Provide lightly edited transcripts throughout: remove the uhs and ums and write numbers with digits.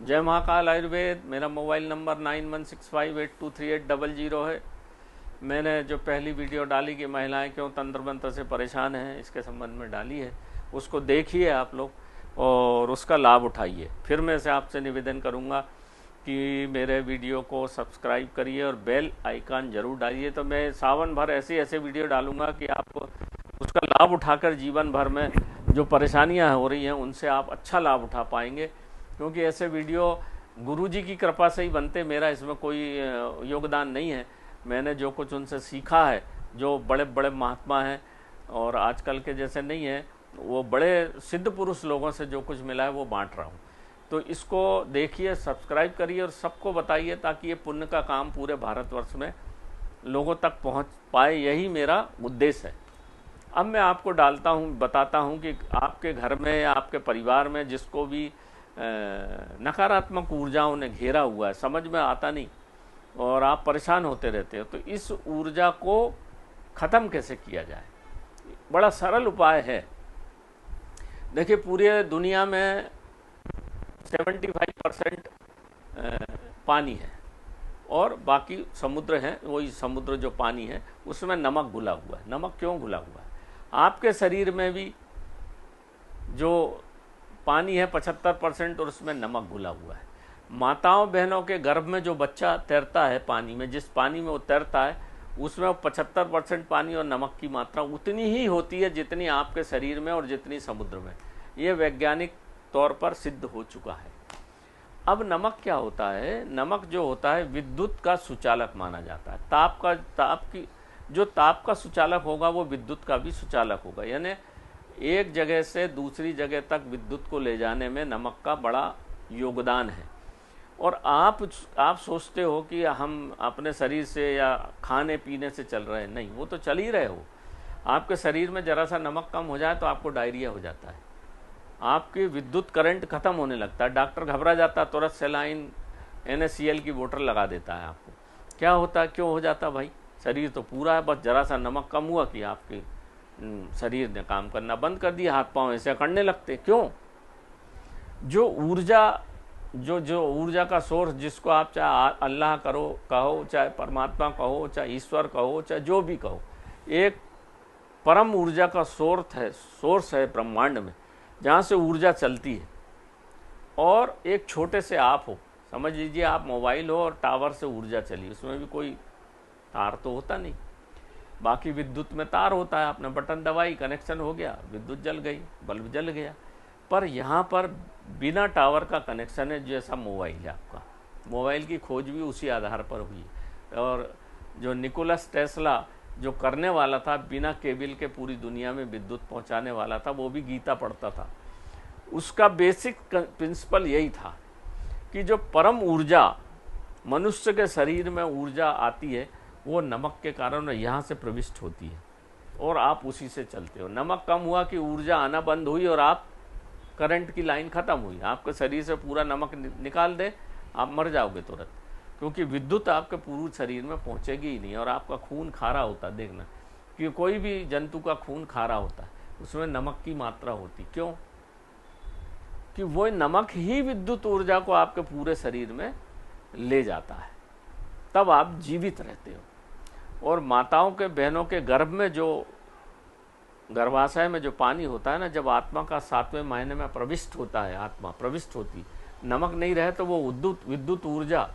जय महाकाल आयुर्वेद। मेरा mobile number 9165823800 है। मैंने जो पहली वीडियो डाली कि महिलाएं क्यों तंत्र मंत्र से परेशान हैं, इसके संबंध में डाली है, उसको देखिए आप लोग और उसका लाभ उठाइए। फिर मैं से आपसे निवेदन करूंगा कि मेरे वीडियो को सब्सक्राइब करिए और बेल आइकन जरूर डालिए। तो मैं सावन भर ऐसे ऐसे वीडियो डालूंगा कि आप उसका लाभ उठाकर जीवन भर में जो परेशानियां हो रही हैं उनसे आप अच्छा लाभ उठा पाएंगे, क्योंकि ऐसे वीडियो गुरुजी की कृपा से ही बनते। मेरा इसमें कोई योगदान नहीं है। मैंने जो कुछ उनसे सीखा है, जो बड़े बड़े महात्मा हैं और आजकल के जैसे नहीं है, वो बड़े सिद्ध पुरुष लोगों से जो कुछ मिला है वो बांट रहा हूँ। तो इसको देखिए, सब्सक्राइब करिए और सबको बताइए ताकि ये पुण्य का काम पूरे भारतवर्ष में लोगों तक पहुँच पाए। यही मेरा उद्देश्य है। अब मैं आपको बताता हूँ कि आपके घर में या आपके परिवार में जिसको भी नकारात्मक ऊर्जाओं ने घेरा हुआ है, समझ में आता नहीं और आप परेशान होते रहते हो, तो इस ऊर्जा को ख़त्म कैसे किया जाए? बड़ा सरल उपाय है। देखिए, पूरी दुनिया में 75% पानी है और बाकी समुद्र है। वही समुद्र जो पानी है उसमें नमक घुला हुआ है। नमक क्यों घुला हुआ है? आपके शरीर में भी जो पानी है 75% और उसमें नमक घुला हुआ है। माताओं बहनों के गर्भ में जो बच्चा तैरता है पानी में, जिस पानी में वो तैरता है उसमें 75% पानी और नमक की मात्रा उतनी ही होती है जितनी आपके शरीर में और जितनी समुद्र में। ये वैज्ञानिक तौर पर सिद्ध हो चुका है। अब नमक क्या होता है? नमक जो होता है विद्युत का सुचालक माना जाता है। ताप का सुचालक होगा वो विद्युत का भी सुचालक होगा। यानी एक जगह से दूसरी जगह तक विद्युत को ले जाने में नमक का बड़ा योगदान है। और आप सोचते हो कि हम अपने शरीर से या खाने पीने से चल रहे हैं। नहीं, वो तो चल ही रहे हो। आपके शरीर में जरा सा नमक कम हो जाए तो आपको डायरिया हो जाता है, आपकी विद्युत करंट खत्म होने लगता है, डॉक्टर घबरा जाता है, तुरंत सेलाइन NaCl की बोतल लगा देता है आपको। क्या होता है, क्यों हो जाता भाई? शरीर तो पूरा है, बस जरा सा नमक कम हुआ कि आपके शरीर ने काम करना बंद कर दिया, हाथ पांव ऐसे करने लगते। क्यों? जो ऊर्जा का सोर्स, जिसको आप चाहे अल्लाह कहो, चाहे परमात्मा कहो, चाहे ईश्वर कहो, चाहे जो भी कहो, एक परम ऊर्जा का सोर्स है ब्रह्मांड में, जहाँ से ऊर्जा चलती है। और एक छोटे से आप हो, समझ लीजिए आप मोबाइल हो और टावर से ऊर्जा चली, उसमें भी कोई तार तो होता नहीं। बाकी विद्युत में तार होता है, आपने बटन दबाई, कनेक्शन हो गया, विद्युत जल गई, बल्ब जल गया। पर यहाँ पर बिना टावर का कनेक्शन है, जैसा मोबाइल है आपका। मोबाइल की खोज भी उसी आधार पर हुई। और जो निकोलस टेस्ला जो करने वाला था, बिना केबल के पूरी दुनिया में विद्युत पहुँचाने वाला था, वो भी गीता पढ़ता था। उसका बेसिक प्रिंसिपल यही था कि जो परम ऊर्जा मनुष्य के शरीर में ऊर्जा आती है वो नमक के कारण यहाँ से प्रविष्ट होती है और आप उसी से चलते हो। नमक कम हुआ कि ऊर्जा आना बंद हुई और आप करंट की लाइन खत्म हुई, आपके शरीर से पूरा नमक निकाल दे, आप मर जाओगे तुरंत, क्योंकि विद्युत आपके पूरे शरीर में पहुँचेगी ही नहीं। और आपका खून खारा होता, देखना कि कोई भी जंतु का खून खारा होता है, उसमें नमक की मात्रा होती। क्यों? कि वो नमक ही विद्युत ऊर्जा को आपके पूरे शरीर में ले जाता है, तब आप जीवित रहते हो। और माताओं के बहनों के गर्भ में जो गर्भाशय में जो पानी होता है ना, जब आत्मा का 7वें महीने में प्रविष्ट होता है, आत्मा प्रविष्ट होती, नमक नहीं रहे तो वो विद्युत ऊर्जा,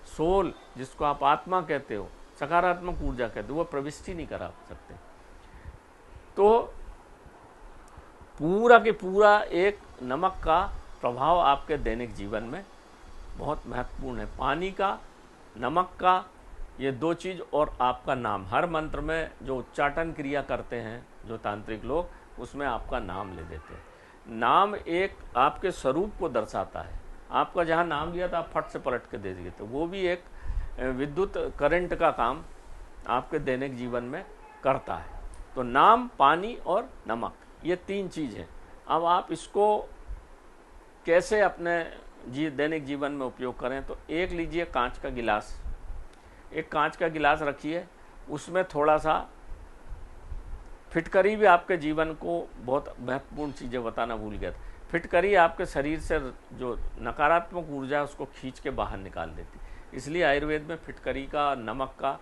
सोल, जिसको आप आत्मा कहते हो, सकारात्मक ऊर्जा कहते हो, वो प्रविष्ट ही नहीं करा सकते। तो पूरा के पूरा एक नमक का प्रभाव आपके दैनिक जीवन में बहुत महत्वपूर्ण है। पानी का, नमक का, ये दो चीज़, और आपका नाम। हर मंत्र में जो उच्चाटन क्रिया करते हैं जो तांत्रिक लोग, उसमें आपका नाम ले देते हैं। नाम एक आपके स्वरूप को दर्शाता है। आपका जहाँ नाम लिया था आप फट से पलट के दे दिए, तो वो भी एक विद्युत करंट का काम आपके दैनिक जीवन में करता है। तो नाम, पानी और नमक, ये 3 चीज़ हैं। अब आप इसको कैसे अपने दैनिक जीवन में उपयोग करें? तो एक लीजिए कांच का गिलास, एक कांच का गिलास रखिए, उसमें थोड़ा सा फिटकरी भी आपके जीवन को बहुत महत्वपूर्ण चीज़ें बताना भूल गया था। फिटकरी आपके शरीर से जो नकारात्मक ऊर्जा है उसको खींच के बाहर निकाल देती। इसलिए आयुर्वेद में फिटकरी का, नमक का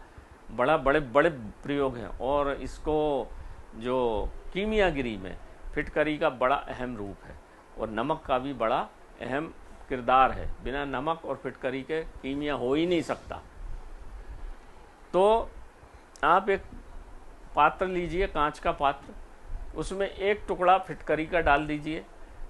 बड़े बड़े प्रयोग हैं, और इसको जो कीमियागिरी में फिटकरी का बड़ा अहम रूप है, और नमक का भी बड़ा अहम किरदार है। बिना नमक और फिटकरी के कीमिया हो ही नहीं सकता। तो आप एक पात्र लीजिए, कांच का पात्र, उसमें एक टुकड़ा फिटकरी का डाल दीजिए।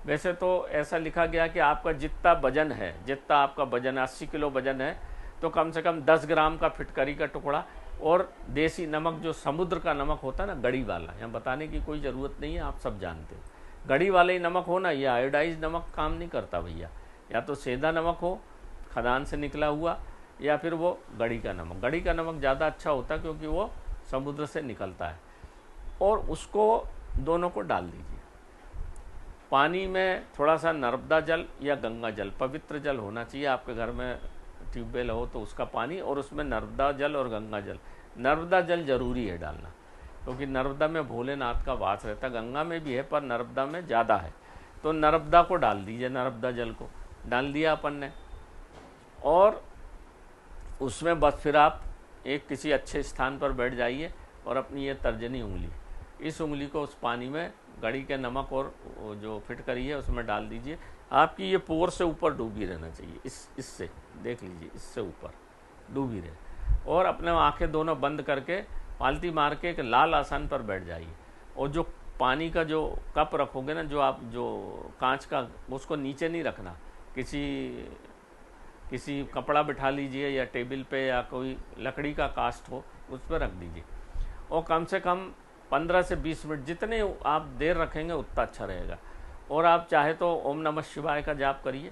वैसे तो ऐसा लिखा गया कि आपका जितना वजन है, जितना आपका वजन 80 किलो वजन है, तो कम से कम 10 ग्राम का फिटकरी का टुकड़ा, और देसी नमक जो समुद्र का नमक होता है ना, गड़ी वाला, यहाँ बताने की कोई ज़रूरत नहीं है, आप सब जानते हो। गड़ी वाले ही नमक हो ना, ये आयोडाइज नमक काम नहीं करता भैया। या तो सेंधा नमक हो खदान से निकला हुआ, या फिर वो गड़ी का नमक। गड़ी का नमक ज़्यादा अच्छा होता है क्योंकि वो समुद्र से निकलता है। और उसको दोनों को डाल दीजिए पानी में। थोड़ा सा नर्मदा जल या गंगा जल, पवित्र जल होना चाहिए। आपके घर में ट्यूबवेल हो तो उसका पानी, और उसमें नर्मदा जल और गंगा जल। नर्मदा जल जरूरी है डालना, क्योंकि नर्मदा में भोलेनाथ का वास रहता है। गंगा में भी है पर नर्मदा में ज़्यादा है। तो नर्मदा को डाल दीजिए, नर्मदा जल को डाल दिया अपन ने, और उसमें बस फिर आप एक किसी अच्छे स्थान पर बैठ जाइए और अपनी ये तर्जनी उंगली, इस उंगली को उस पानी में, गड़ी के नमक और जो फिटकरी है उसमें डाल दीजिए। आपकी ये पोर से ऊपर डूबी रहना चाहिए, इससे देख लीजिए, इससे ऊपर डूबी रहे। और अपने आंखें दोनों बंद करके पालती मार के एक लाल आसन पर बैठ जाइए। और जो पानी का जो कप रखोगे ना, जो आप जो कांच का, उसको नीचे नहीं रखना, किसी कपड़ा बिठा लीजिए या टेबल पे, या कोई लकड़ी का कास्ट हो उस पर रख दीजिए। और कम से कम 15 से 20 मिनट, जितने आप देर रखेंगे उतना अच्छा रहेगा। और आप चाहे तो ओम नमः शिवाय का जाप करिए,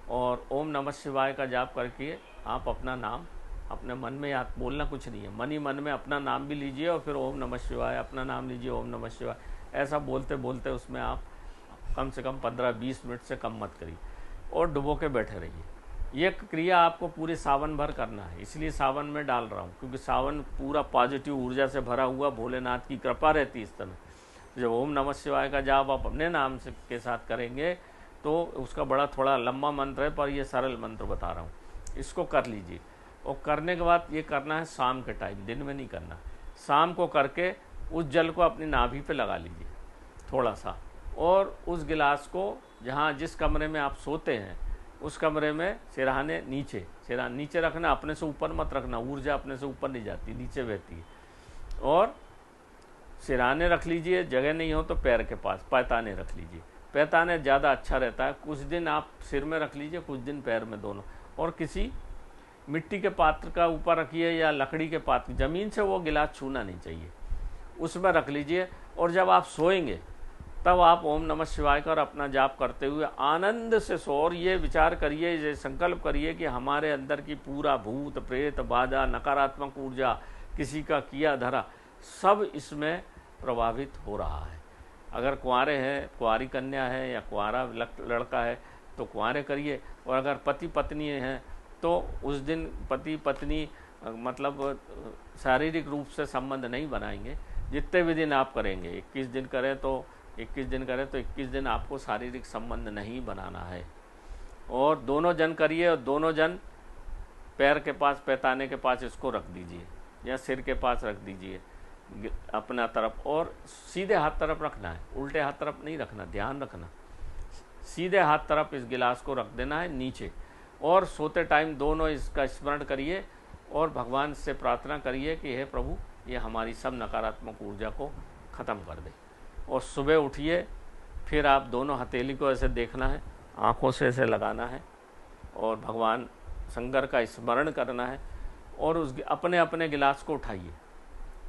और ओम नमः शिवाय का जाप करके आप अपना नाम अपने मन में याद, बोलना कुछ नहीं है, मन ही मन में अपना नाम भी लीजिए, और फिर ओम नमः शिवाय, अपना नाम लीजिए, ओम नमः शिवाय, ऐसा बोलते बोलते उसमें आप कम से कम 15-20 मिनट से कम मत करिए, और डुबो के बैठे रहिए। ये क्रिया आपको पूरे सावन भर करना है, इसलिए सावन में डाल रहा हूँ, क्योंकि सावन पूरा पॉजिटिव ऊर्जा से भरा हुआ, भोलेनाथ की कृपा रहती है इस समय। जब ओम नमः शिवाय का जाप आप अपने नाम से के साथ करेंगे तो उसका बड़ा थोड़ा लंबा मंत्र है, पर ये सरल मंत्र बता रहा हूँ, इसको कर लीजिए। और करने के बाद ये करना है शाम के टाइम, दिन में नहीं करना। शाम को करके उस जल को अपनी नाभि पे लगा लीजिए थोड़ा सा, और उस गिलास को जहाँ जिस कमरे में आप सोते हैं उस कमरे में सिरहाने नीचे रखना, अपने से ऊपर मत रखना, ऊर्जा अपने से ऊपर नहीं जाती, नीचे बहती है। और सिरहाने रख लीजिए, जगह नहीं हो तो पैर के पास पैताने रख लीजिए, पैताने ज़्यादा अच्छा रहता है। कुछ दिन आप सिर में रख लीजिए, कुछ दिन पैर में, दोनों। और किसी मिट्टी के पात्र का ऊपर रखिए या लकड़ी के पात्र, ज़मीन से वो गिलास छूना नहीं चाहिए, उसमें रख लीजिए। और जब आप सोएंगे तब आप ओम नमः शिवाय का और अपना जाप करते हुए आनंद से सो। और ये विचार करिए, ये संकल्प करिए कि हमारे अंदर की पूरा भूत प्रेत बाधा, नकारात्मक ऊर्जा, किसी का किया धरा, सब इसमें प्रभावित हो रहा है। अगर कुंवारे हैं, कुंवारी कन्या है, या कुंवारा लड़का है तो कुंवारे करिए। और अगर पति पत्नी हैं तो उस दिन पति पत्नी मतलब शारीरिक रूप से संबंध नहीं बनाएंगे। जितने भी दिन आप करेंगे, 21 दिन करें तो 21 दिन आपको शारीरिक संबंध नहीं बनाना है। और दोनों जन करिए, और दोनों जन पैर के पास, पैताने के पास इसको रख दीजिए, या सिर के पास रख दीजिए अपना तरफ। और सीधे हाथ तरफ रखना है, उल्टे हाथ तरफ नहीं रखना, ध्यान रखना। सीधे हाथ तरफ इस गिलास को रख देना है नीचे। और सोते टाइम दोनों इसका स्मरण करिए, और भगवान से प्रार्थना करिए कि हे प्रभु, ये हमारी सब नकारात्मक ऊर्जा को ख़त्म कर दे। और सुबह उठिए, फिर आप दोनों हथेली को ऐसे देखना है, आँखों से ऐसे लगाना है, और भगवान शंकर का स्मरण करना है। और उस अपने अपने गिलास को उठाइए,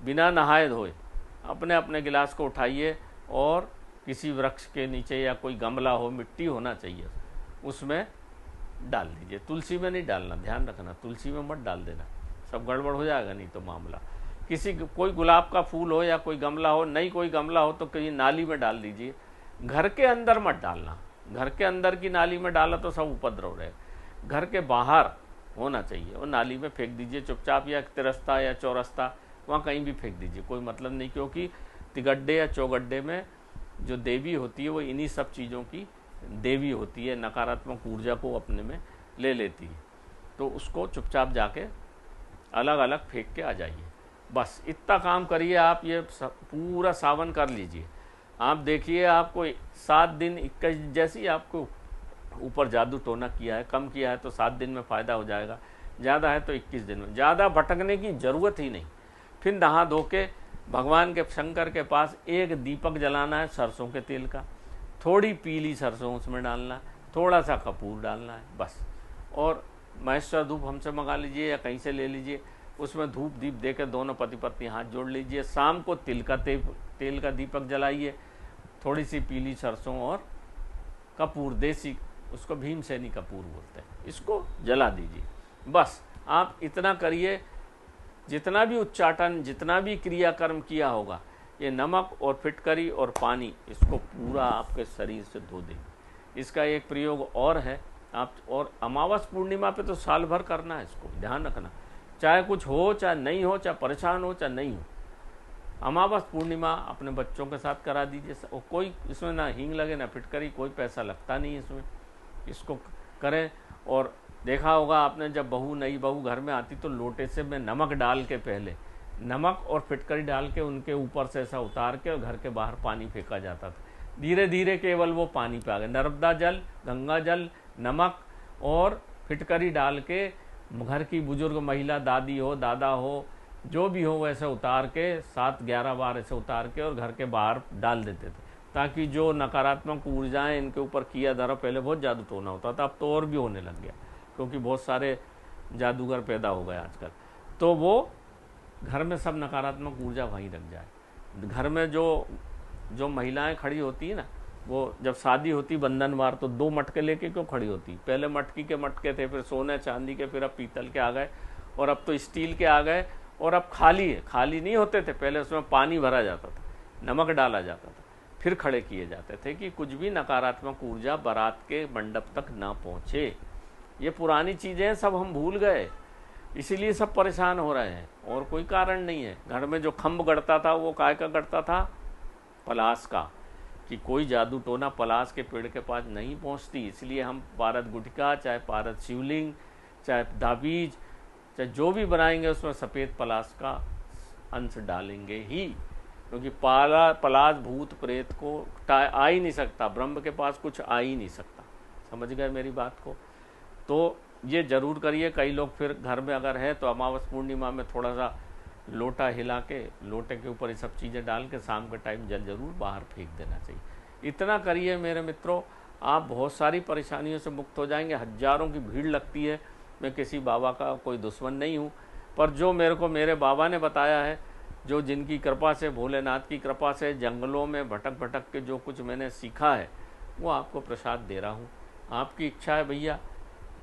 बिना नहाए धोए अपने अपने गिलास को उठाइए, और किसी वृक्ष के नीचे या कोई गमला हो, मिट्टी होना चाहिए, उसमें डाल दीजिए। तुलसी में नहीं डालना, ध्यान रखना, तुलसी में मत डाल देना, सब गड़बड़ हो जाएगा नहीं तो मामला। कोई गुलाब का फूल हो या कोई गमला हो, नहीं कोई गमला हो तो कहीं नाली में डाल दीजिए। घर के अंदर मत डालना, घर के अंदर की नाली में डाला तो सब उपद्रव रहे। घर के बाहर होना चाहिए, और नाली में फेंक दीजिए चुपचाप, या तिरस्ता या चौरस्ता, वहाँ कहीं भी फेंक दीजिए, कोई मतलब नहीं। क्योंकि तिगड्डे या चौगड्डे में जो देवी होती है वो इन्हीं सब चीज़ों की देवी होती है, नकारात्मक ऊर्जा को अपने में ले लेती है। तो उसको चुपचाप जाके अलग अलग फेंक के आ जाइए। बस इतना काम करिए आप, ये पूरा सावन कर लीजिए। आप देखिए आपको 7 दिन 21 जैसी आपको ऊपर जादू टोना किया है, कम किया है तो 7 दिन में फ़ायदा हो जाएगा, ज़्यादा है तो 21 दिन में। ज़्यादा भटकने की ज़रूरत ही नहीं। फिर नहा धो के भगवान के शंकर के पास एक दीपक जलाना है सरसों के तेल का, थोड़ी पीली सरसों उसमें डालना है, थोड़ा सा कपूर डालना है बस। और महेश्वर धूप हमसे मंगा लीजिए या कहीं से ले लीजिए, उसमें धूप दीप देकर दोनों पति पत्नी हाथ जोड़ लीजिए। शाम को तिल का तेल का दीपक जलाइए, थोड़ी सी पीली सरसों और कपूर, देसी, उसको भीमसेनी कपूर बोलते हैं, इसको जला दीजिए। बस आप इतना करिए, जितना भी उच्चाटन, जितना भी क्रियाकर्म किया होगा, ये नमक और फिटकरी और पानी इसको पूरा आपके शरीर से धो देंगे। इसका एक प्रयोग और है, आप और अमावस पूर्णिमा पे तो साल भर करना है, इसको ध्यान रखना, चाहे कुछ हो चाहे नहीं हो, चाहे परेशान हो चाहे नहीं हो। अमावस पूर्णिमा अपने बच्चों के साथ करा दीजिए। और कोई इसमें ना हींग लगे ना फिटकरी, कोई पैसा लगता नहीं है इसमें, इसको करें। और देखा होगा आपने, जब नई बहू घर में आती तो लोटे से में नमक डाल के, पहले नमक और फिटकरी डाल के उनके ऊपर से ऐसा उतार के और घर के बाहर पानी फेंका जाता था। धीरे धीरे केवल वो पानी पे आ गए। नर्मदा जल, गंगा जल, नमक और फिटकरी डाल के घर की बुजुर्ग महिला, दादी हो दादा हो जो भी हो, वैसे उतार के 7-11 बार ऐसे उतार के और घर के बाहर डाल देते थे, ताकि जो नकारात्मक ऊर्जाएं इनके ऊपर किया धरा। पहले बहुत जादू टोना होता था, अब तो और भी होने लग गया, क्योंकि बहुत सारे जादूगर पैदा हो गए आजकल। तो वो घर में सब नकारात्मक ऊर्जा वहीं रख जाए। घर में जो महिलाएं खड़ी होती है ना, वो जब शादी होती बंधनवार, तो 2 मटके लेके क्यों खड़ी होती? पहले मटकी के मटके थे, फिर सोने चांदी के, फिर अब पीतल के आ गए, और अब तो स्टील के आ गए, और अब खाली है। खाली नहीं होते थे पहले, उसमें पानी भरा जाता था, नमक डाला जाता था, फिर खड़े किए जाते थे कि कुछ भी नकारात्मक ऊर्जा बारात के मंडप तक ना पहुँचे। ये पुरानी चीज़ें सब हम भूल गए, इसीलिए सब परेशान हो रहे हैं, और कोई कारण नहीं है। घर में जो खम्भ गढ़ता था वो काय का गढ़ता था? पलास का, कि कोई जादू टोना पलास के पेड़ के पास नहीं पहुंचती। इसलिए हम पारद गुटका, चाहे पारद शिवलिंग, चाहे दाबीज, चाहे जो भी बनाएंगे उसमें सफ़ेद पलास का अंश डालेंगे ही, क्योंकि पलास भूत प्रेत को आ ही नहीं सकता, ब्रह्म के पास कुछ आ ही नहीं सकता। समझ गए मेरी बात को? तो ये ज़रूर करिए। कई लोग फिर घर में अगर है तो अमावस पूर्णिमा में थोड़ा सा लोटा हिला के, लोटे के ऊपर ये सब चीज़ें डाल के शाम के टाइम जल जरूर बाहर फेंक देना चाहिए। इतना करिए मेरे मित्रों, आप बहुत सारी परेशानियों से मुक्त हो जाएंगे। हजारों की भीड़ लगती है, मैं किसी बाबा का कोई दुश्मन नहीं हूँ, पर जो मेरे को मेरे बाबा ने बताया है, जो जिनकी कृपा से, भोलेनाथ की कृपा से जंगलों में भटक भटक के जो कुछ मैंने सीखा है, वो आपको प्रसाद दे रहा हूँ। आपकी इच्छा है भैया,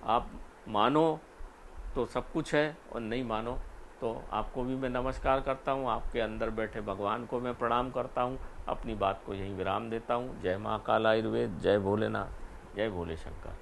आप मानो तो सब कुछ है, और नहीं मानो तो आपको भी मैं नमस्कार करता हूँ। आपके अंदर बैठे भगवान को मैं प्रणाम करता हूँ। अपनी बात को यहीं विराम देता हूँ। जय महाकाल आयुर्वेद, जय भोलेनाथ, जय भोले शंकर।